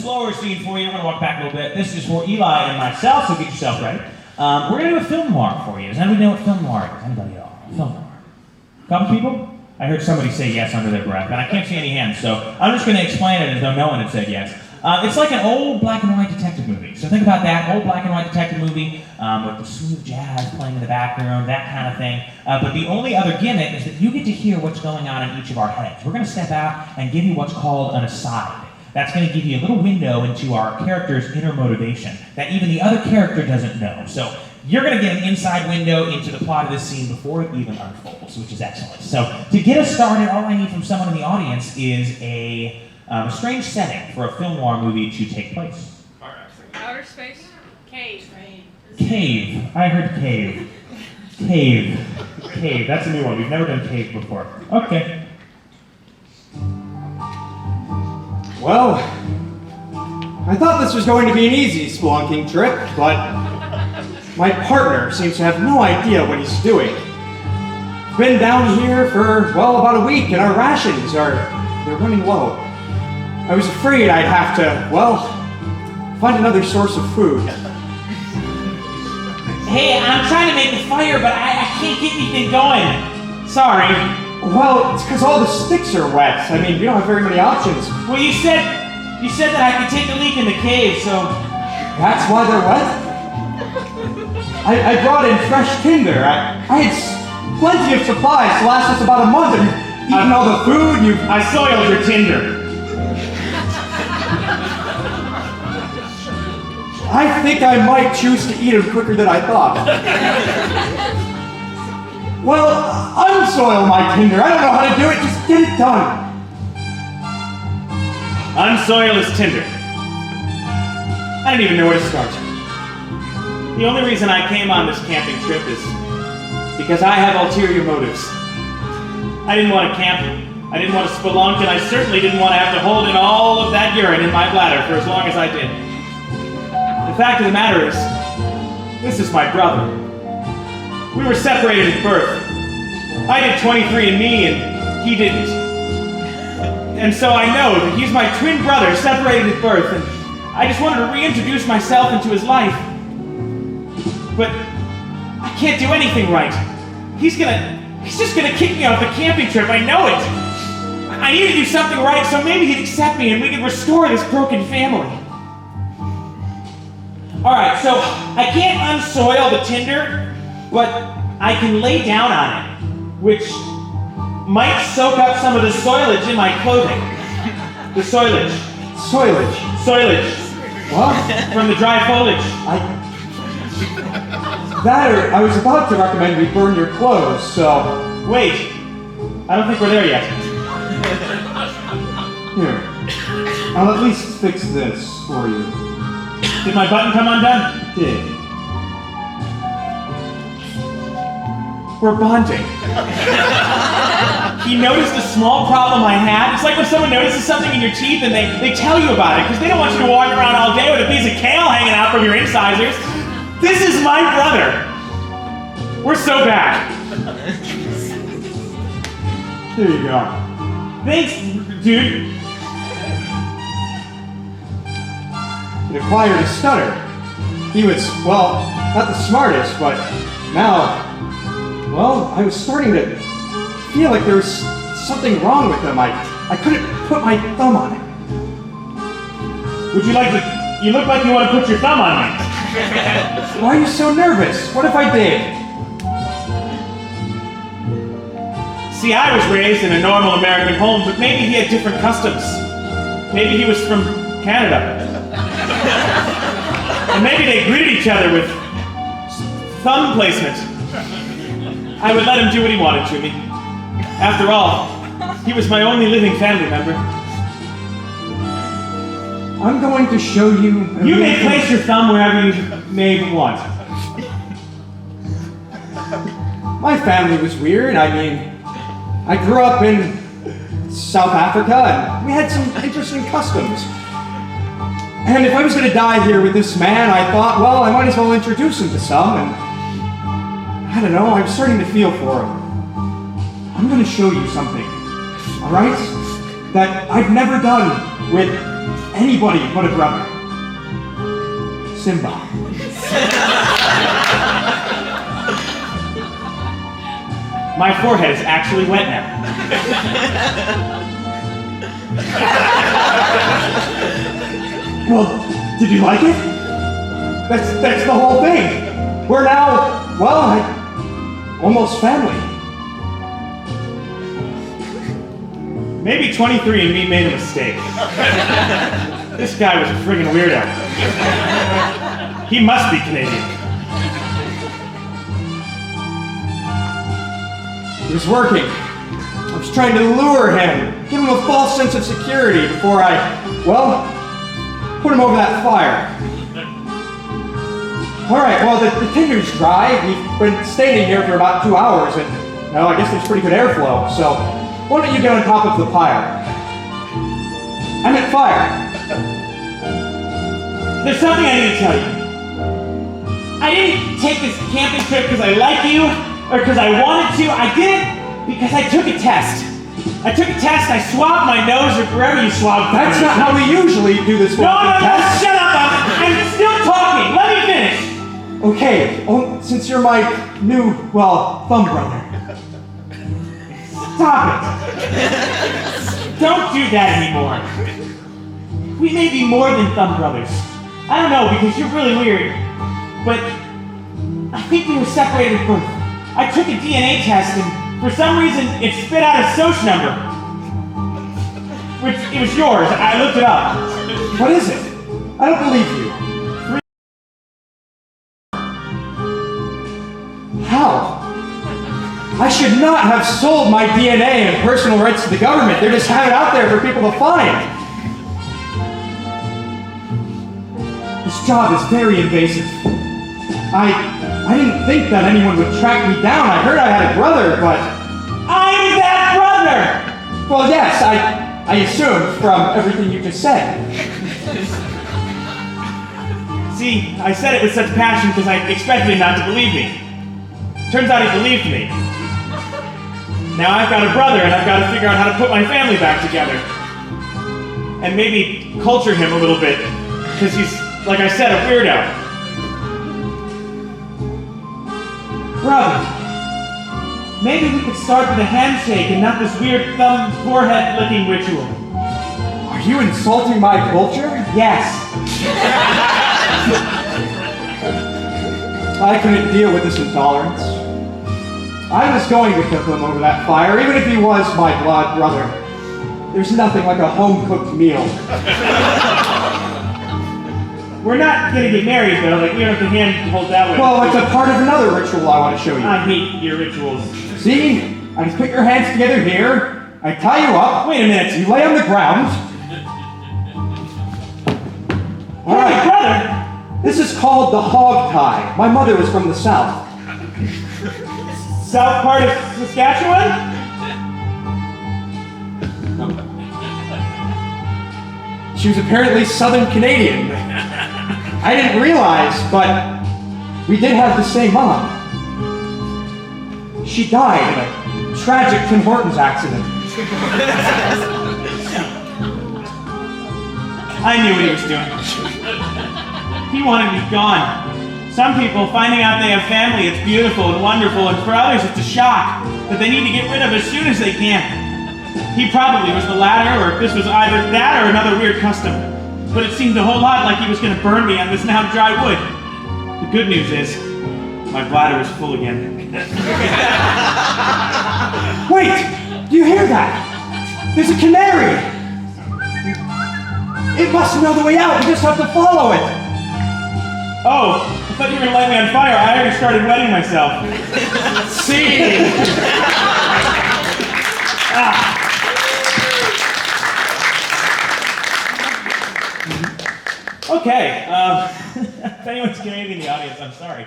slower scene for you. I'm going to walk back a little bit. This is for Eli and myself, so get yourself ready. We're going to do a film noir for you. Does anybody know what film noir is? Anybody at all? Film noir. Couple people? I heard somebody say yes under their breath, and I can't see any hands, so I'm just going to explain it as though no one had said yes. It's like an old black and white detective movie. So think about that, old black and white detective movie with the smooth jazz playing in the background, that kind of thing. But the only other gimmick is that you get to hear what's going on in each of our heads. We're going to step out and give you what's called an aside. That's going to give you a little window into our character's inner motivation that even the other character doesn't know. So you're going to get an inside window into the plot of this scene before it even unfolds, which is excellent. So to get us started, all I need from someone in the audience is a strange setting for a film noir movie to take place. Outer space. Cave. Cave. I heard cave. Cave. Cave. That's a new one. We've never done cave before. Okay. Well, I thought this was going to be an easy spelunking trip, but my partner seems to have no idea what he's doing. Been down here for, well, about a week, and our rations they're running low. I was afraid I'd have to, well, find another source of food. Hey, I'm trying to make a fire, but I can't get anything going. Sorry. Well, it's because all the sticks are wet. I mean, we don't have very many options. Well, you said that I could take a leak in the cave, so... That's why they're wet? I brought in fresh tinder. I had plenty of supplies to last us about a month, and you've eaten all the food, I soiled your tinder. I think I might choose to eat them quicker than I thought. Well, unsoil my tinder. I don't know how to do it. Just get it done. Unsoil his tinder. I don't even know where to start. The only reason I came on this camping trip is because I have ulterior motives. I didn't want to camp, I didn't want to spelunk, and I certainly didn't want to have to hold in all of that urine in my bladder for as long as I did. The fact of the matter is, this is my brother. We were separated at birth. I did 23andMe and he didn't. And so I know that he's my twin brother separated at birth, and I just wanted to reintroduce myself into his life. But I can't do anything right. He's just gonna kick me off the camping trip, I know it. I need to do something right so maybe he'd accept me and we can restore this broken family. Alright, so I can't unsoil the tinder, but I can lay down on it, which might soak up some of the soilage in my clothing. The soilage. Soilage? Soilage. What? From the dry foliage. I was about to recommend we burn your clothes, so... Wait. I don't think we're there yet. Here. I'll at least fix this for you. Did my button come undone? It did. We're bonding. He noticed a small problem I had. It's like when someone notices something in your teeth and they tell you about it because they don't want you to walk around all day with a piece of kale hanging out from your incisors. This is my brother. We're so back. Here you go. Thanks, dude. It acquired a stutter. He was, well, not the smartest, but now, well, I was starting to feel like there was something wrong with him. I couldn't put my thumb on it. Would you like to, you look like you want to put your thumb on me. Why are you so nervous? What if I did? See, I was raised in a normal American home, but maybe he had different customs. Maybe he was from Canada. And maybe they greeted each other with thumb placement. I would let him do what he wanted to me. After all, he was my only living family member. I'm going to show you... You may place your thumb wherever you may want. My family was weird. I mean, I grew up in South Africa, and we had some interesting customs. And if I was going to die here with this man, I thought, well, I might as well introduce him to some, and I don't know, I'm starting to feel for him. I'm going to show you something, all right, that I've never done with anybody but a brother. Simba. My forehead is actually wet now. Well, did you like it? That's the whole thing. We're now, well, almost family. Maybe 23andMe made a mistake. This guy was a friggin' weirdo. He must be Canadian. He was working. I was trying to lure him, give him a false sense of security before I, well, put him over that fire. All right, well, the tinder's dry. We've been standing here for about 2 hours, and, well, I guess there's pretty good airflow, so why don't you get on top of the pyre? I meant fire. There's something I need to tell you. I didn't take this camping trip because I like you or because I wanted to. I did it because I took a test. I took a test, I swabbed my nose or wherever you swab. That's not how we usually do this. No, shut up! I'm still talking. Let me finish. Okay, since you're my new, well, thumb brother. Stop it. Don't do that anymore. We may be more than thumb brothers. I don't know, because you're really weird. But I think we were separated at birth. I took a DNA test and for some reason it spit out a SOS number. Which, it was yours. I looked it up. What is it? I don't believe you. How? I should not have sold my DNA and personal rights to the government. They're just having it out there for people to find. This job is very invasive. I didn't think that anyone would track me down. I heard I had a brother, but... I'm that brother! Well, yes, I assumed from everything you just said. See, I said it with such passion because I expected him not to believe me. Turns out he believed me. Now I've got a brother and I've got to figure out how to put my family back together. And maybe culture him a little bit, because he's, like I said, a weirdo. Brother, maybe we could start with a handshake and not this weird thumb forehead licking ritual. Are you insulting my culture? Yes. I couldn't deal with this intolerance. I was going to cook him over that fire, even if he was my blood brother. There's nothing like a home-cooked meal. We're not gonna get married though, like we don't have to hand hold that way. Well, it's a part of another ritual I want to show you. I hate your rituals. See? I just put your hands together here, I tie you up. Wait a minute. You lay on the ground. Hey, brother! This is called the hog tie. My mother was from the South. South part of Saskatchewan? She was apparently Southern Canadian. I didn't realize, but we did have the same mom. She died in a tragic Tim Hortons accident. I knew what he was doing. He wanted me gone. Some people, finding out they have family, it's beautiful and wonderful, and for others it's a shock that they need to get rid of as soon as they can. He probably was the latter, or this was either that or another weird custom. But it seemed a whole lot like he was going to burn me on this now dry wood. The good news is, my bladder is full again. Wait! Do you hear that? There's a canary! It must know the way out. We just have to follow it. Oh, I thought you were going to light me on fire. I already started wetting myself. See? Okay, if anyone's Canadian in the audience, I'm sorry.